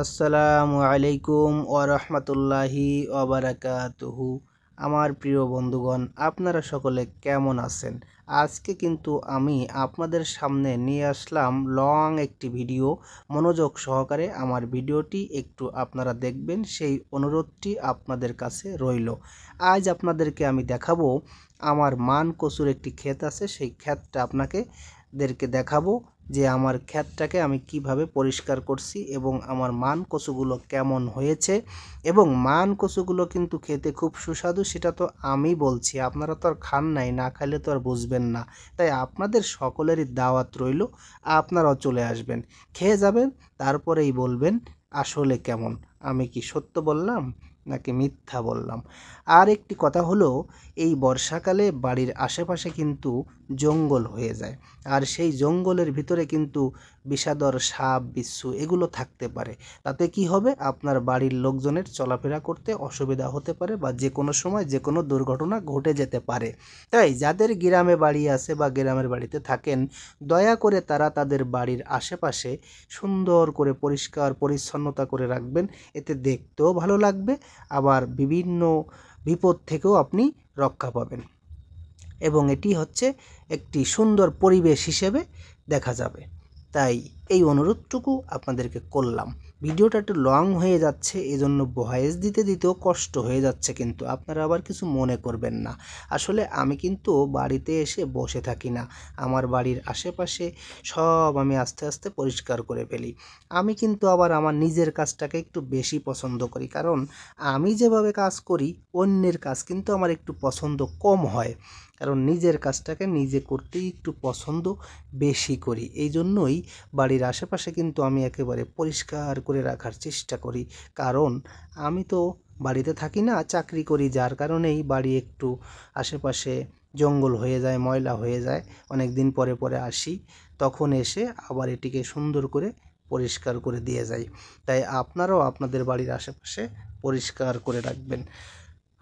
আসসালামু আলাইকুম ওয়া রাহমাতুল্লাহি ওয়া বারাকাতুহু। আমার প্রিয় বন্ধুগণ, আপনারা সকলে কেমন আছেন? আজকে কিন্তু আমি আপনাদের সামনে নিয়ে আসলাম লং একটি ভিডিও। মনোযোগ সহকারে আমার ভিডিওটি একটু আপনারা দেখবেন, সেই অনুরোধটি আপনাদের কাছে রইল। আজ আপনাদেরকে আমি দেখাবো, আমার মান কচুর একটি ক্ষেত আছে, সেই ক্ষেতটা আপনাদেরকে দেখাবো যে আমার ক্ষেতটাকে আমি কিভাবে পরিষ্কার করছি এবং আমার মান কচুগুলো কেমন হয়েছে। এবং মান কচুগুলো কিন্তু খেতে খুব সুস্বাদু, সেটা তো আমি বলছি, আপনারা তো আর খান নাই, না খাইলে তো আর বুঝবেন না। তাই আপনাদের সকলেরই দাওয়াত রইল, আপনারাও চলে আসবেন, খেয়ে যাবেন, তারপরেই বলবেন আসলে কেমন, আমি কি সত্য বললাম নাকি মিথ্যা বললাম। আর একটি কথা হলো, এই বর্ষাকালে বাড়ির আশেপাশে কিন্তু জঙ্গল হয়ে যায়, আর সেই জঙ্গলের ভিতরে কিন্তু বিষাদর সাপ বিচ্ছু এগুলো থাকতে পারে। তাতে কি হবে, আপনার বাড়ির লোকজনের চলাফেরা করতে অসুবিধা হতে পারে, বা যে কোনো সময় যে কোনো দুর্ঘটনা ঘটে যেতে পারে। তাই যাদের গ্রামে বাড়ি আছে বা গ্রামের বাড়িতে থাকেন, দয়া করে তারা তাদের বাড়ির আশেপাশে সুন্দর করে পরিষ্কার পরিচ্ছন্নতা করে রাখবেন। এতে দেখতেও ভালো লাগবে, আবার বিভিন্ন বিপদ থেকেও আপনি রক্ষা পাবেন, এবং এটি হচ্ছে একটি সুন্দর পরিবেশ হিসেবে দেখা যাবে। তাই এই অনুরোধটুকু আপনাদেরকে করলাম। ভিডিওটা একটু লং হয়ে যাচ্ছে, এজন্য ভয়েস দিতে দিতেও কষ্ট হয়ে যাচ্ছে, কিন্তু আপনারা আবার কিছু মনে করবেন না। আসলে আমি কিন্তু বাড়িতে এসে বসে থাকি না, আমার বাড়ির আশেপাশে সব আমি আস্তে আস্তে পরিষ্কার করে ফেলি। আমি কিন্তু আবার আমার নিজের কাজটাকে একটু বেশি পছন্দ করি, কারণ আমি যেভাবে কাজ করি অন্যের কাজ কিন্তু আমার একটু পছন্দ কম হয়, কারণ নিজের কাজটাকে নিজে করতেই একটু পছন্দ বেশি করি। এই জন্যই বাড়ির আশেপাশে কিন্তু আমি একেবারে পরিষ্কার করে রাখার চেষ্টা করি, কারণ আমি তো বাড়িতে থাকি না, চাকরি করি, যার কারণেই বাড়ি একটু আশেপাশে জঙ্গল হয়ে যায়, ময়লা হয়ে যায়। অনেক দিন পরে পরে আসি, তখন এসে আবার এটিকে সুন্দর করে পরিষ্কার করে দিয়ে যাই। তাই আপনারাও আপনাদের বাড়ির আশেপাশে পরিষ্কার করে রাখবেন।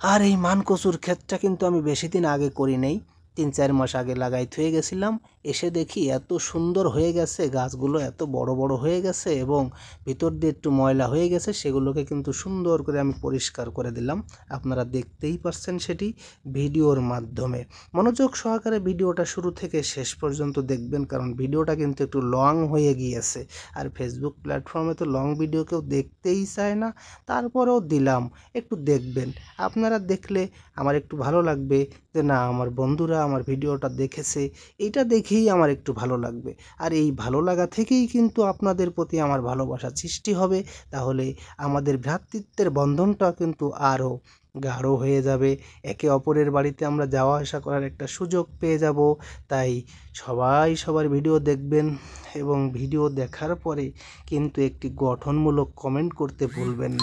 আর এই মান কচুর ক্ষেতটা কিন্তু আমি বেশি দিন আগে করি নাই, 3-4 মাস আগে লাগাই থুয়ে গেছিলাম। এসে দেখি এত সুন্দর হয়ে গেছে, গাছগুলো এত বড় বড় হয়ে গেছে, এবং ভিতর দিয়ে একটু ময়লা হয়ে গেছে, সেগুলোকে কিন্তু সুন্দর করে আমি পরিষ্কার করে দিলাম। আপনারা দেখতেই পাচ্ছেন সেটি ভিডিওর মাধ্যমে। মনোযোগ সহকারে ভিডিওটা শুরু থেকে শেষ পর্যন্ত দেখবেন, কারণ ভিডিওটা কিন্তু একটু লং হয়ে গিয়েছে, আর ফেসবুক প্ল্যাটফর্মে তো লং ভিডিও কেউ দেখতেই চায় না, তারপরেও দিলাম, একটু দেখবেন। আপনারা দেখলে আমার একটু ভালো লাগবে, যে না, আমার বন্ধুরা আমার ভিডিওটা দেখেছে, এইটা দেখেই আমার একটু ভালো লাগবে। আর এই ভালো লাগা থেকেই কিন্তু আপনাদের প্রতি আমার ভালোবাসা সৃষ্টি হবে, তাহলে আমাদের ভ্রাতৃত্বের বন্ধনটা কিন্তু আরও গাঢ় হয়ে যাবে। একে অপরের বাড়িতে আমরা যাওয়া আসা করার একটা সুযোগ পেয়ে যাব। তাই সবাই সবার ভিডিও দেখবেন, এবং ভিডিও দেখার পরে কিন্তু একটি গঠনমূলক কমেন্ট করতে ভুলবেন না।